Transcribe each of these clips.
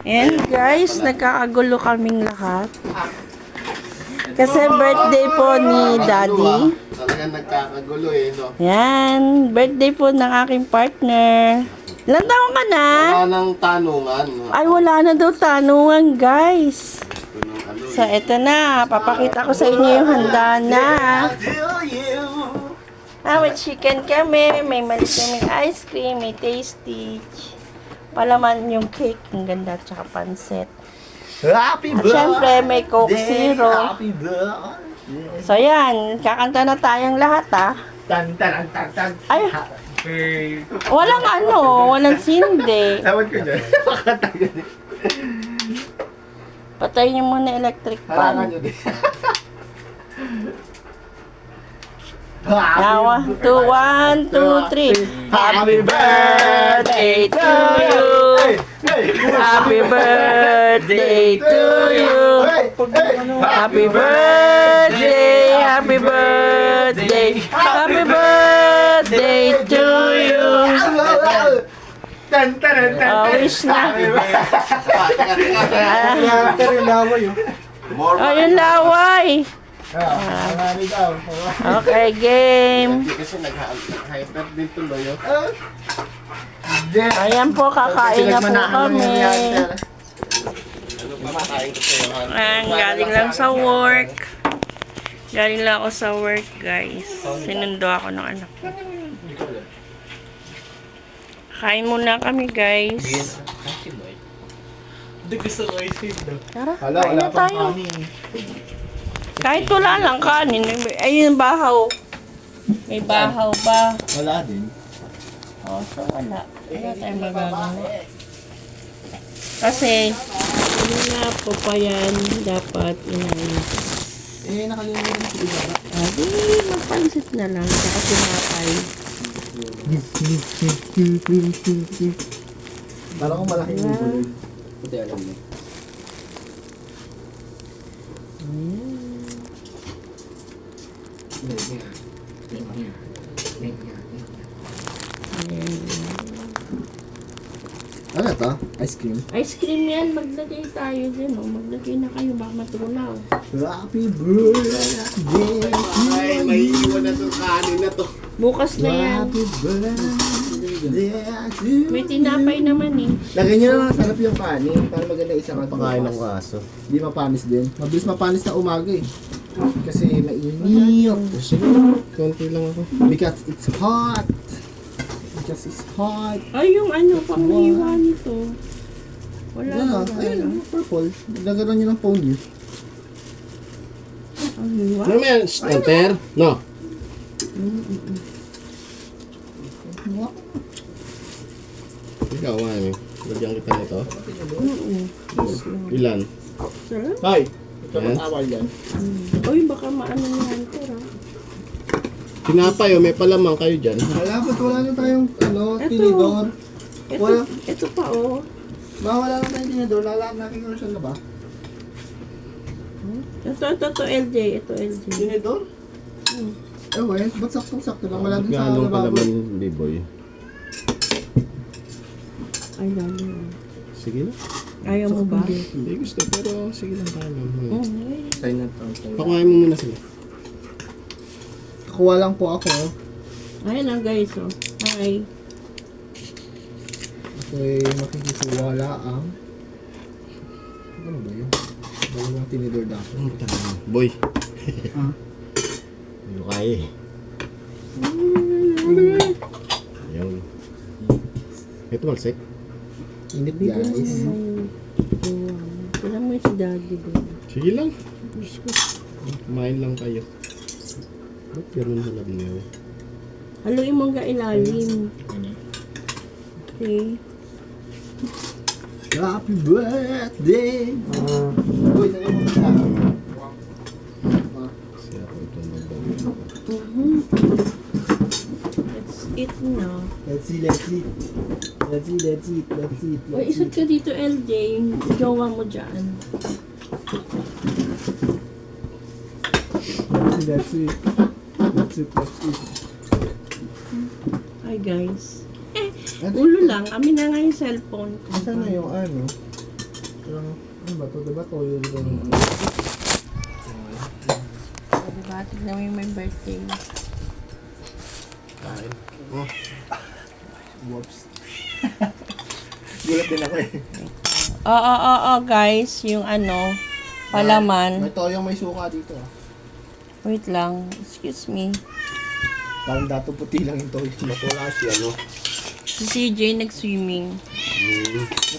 And guys, nagkakagulo kaming lahat. Kasi birthday po ni Daddy. Talagang nagkakagulo eh, no? Yan, birthday po ng aking partner. Ilan taon ka na? Wala nang tanungan. No? Ay, wala na daw tanungan, guys. Gusto ng ano, So, eto na. Papakita ko sa inyo yung handa na. May chicken kami. May maliit kaming ice cream. May tasty. Palaman yung cake. Ang ganda. Tsaka pansit. Happy At syempre, may Coke Zero. Happy birthday. So, yan. Kakanta na tayong lahat, ah. Tan tan tan tan. Ay, Happy. walang ano. Walang sindi. Tawad ko dyan. Makakanta ka din. Patayin niyo muna electric Harangan fan. nyo din. Now, 1, 2, 3. Happy birthday to you. Happy birthday to you. Happy birthday, happy birthday, happy birthday to you. Tan tan tan. Oh, wish na. Oh, yung laway. Okay, game. Kasi nag-hyper din tuloy. Ayan po, kakain na po kami. Ano pa makain ko sa'yo? Galing lang sa work. Galing lang ako sa work, guys. Sinundo ako ng anak ko. Kain muna kami, guys. Hindi gusto ko ice cream. Tara, Hala, kain wala na pang tayo. kanin. Kahit wala lang kanin. Ayun, bahaw. May bahaw ba? Wala din. Oh, so wala. Wala tayong magagawa. Kasi, yun na po pa yan. Dapat inayin. Nakalimutan ko iba ba? Di, magpansit na lang. Saka sinapay. Parang kung malaking Diba? ulo. Puti alam mo. Ano ito? Ice cream? Ice cream yan. Maglagay tayo din. Oh. Maglagay na kayo. Baka matunaw. Happy birthday! Ay, may iwan na itong kanin na to. Bukas na yan. Happy birthday! May tinapay naman eh. Lagyan nyo lang sarap yung kanin para maganda isang pakain ng aso. Hindi mapanis din. Mabilis mapanis na umaga eh. Kasi mainit. Konti lang ako. Because it's hot. Because it's hot. Ay, yung ano, panghiwa nito. Wala Wala. na. Ayun, purple. Lagyan nyo ng phone yun. Panghiwa? Ano yan? Enter? No. Ikaw, mami. Lagyan kita nito. Ilan? Sarap. Hi! Ikaw mag-awal yan. Uy, baka maano yan ito, ha? Tinapay, may palamang kayo dyan. Wala, ba't wala na tayong Eto. tinidor? Ito, Wala. ito pa, oh. Ba, wala na tayong tinidor? Nakikita na ba? Ito, LJ. Ito, LJ. Tinidor? Eh, weh, ba't saktong-sakto lang? Wala din sa Ganong lababo. palaman, B-boy. Ay, lalo. Sige na. Ayaw mo ba? Hindi gusto, pero sige lang tayo. Tayo na to. Pakuhain mo muna sila. Kuha lang po ako. Ayan na, guys, oh. Hi. Okay, makikisuwala ang... Ano ba yun? Dalawang tinidor dapat. Boy. Ah. Hindi ko kaya eh. Ayun. Ito malsek. Init guys. Kailan mo yung si Daddy doon? Sige lang. Diyos ko. Kumain lang kayo. Ba't ganun sa labi niyo? Haluin mo hanggang ilalim. Okay. Happy birthday! Uy, sa'yo mo ba? Siya ako ito magbawi. Let's eat na. Let's see, let's eat. Let's eat, let's eat, let's eat. O, isot ka dito, LJ. Yung jowa mo dyan. Let's eat. Let's eat, let's eat. Hi, guys. Ulo lang. Amin na nga yung cellphone ko. Saan na yung ano? Ano ba to? Diba toyo dito ng ano? Diba? Tignan mo yung may birthday. Kain. Oh. Whoops. Gulat din ako eh. Oo, guys. Yung ano, palaman. May toyong may suka dito ah. Wait lang. Excuse me. Parang dato puti lang yung toyo. Wala siya, no? Si CJ nag-swimming.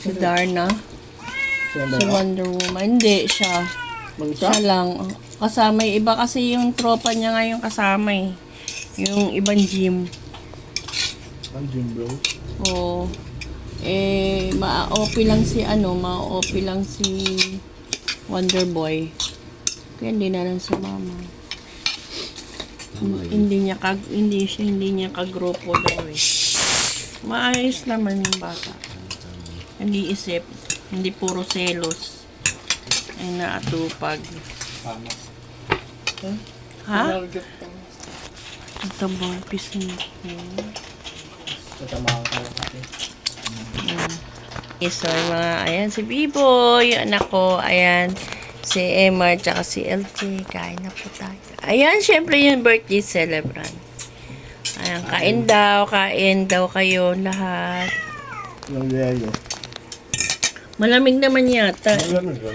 Si Darna. Siya ba? Si Wonder Woman. Hindi, siya. Mag-isa? Siya lang. Kasama yung iba kasi yung tropa niya nga yung kasama eh. Yung ibang gym. Ang gym bro. Oo. Ma-OP lang si ma-OP lang si Wonder Boy. Kaya hindi na lang sumama. Hindi niya kagrupo daw eh. Maayos naman yung bata. Nag-iisip. Hindi puro selos. Ay naatupag. Tama. Ha? Ito ba? Pisngi. Tatamahan ka lang kasi. Okay, so yung mga, ayan si Biboy, yung anak ko, ayan, si Emma, tsaka si LJ, kain na po tayo. Ayan, syempre yung birthday celebrant. Ayan, kain daw kayo lahat. Yung yelo. Malamig naman yata. Alam mo ba?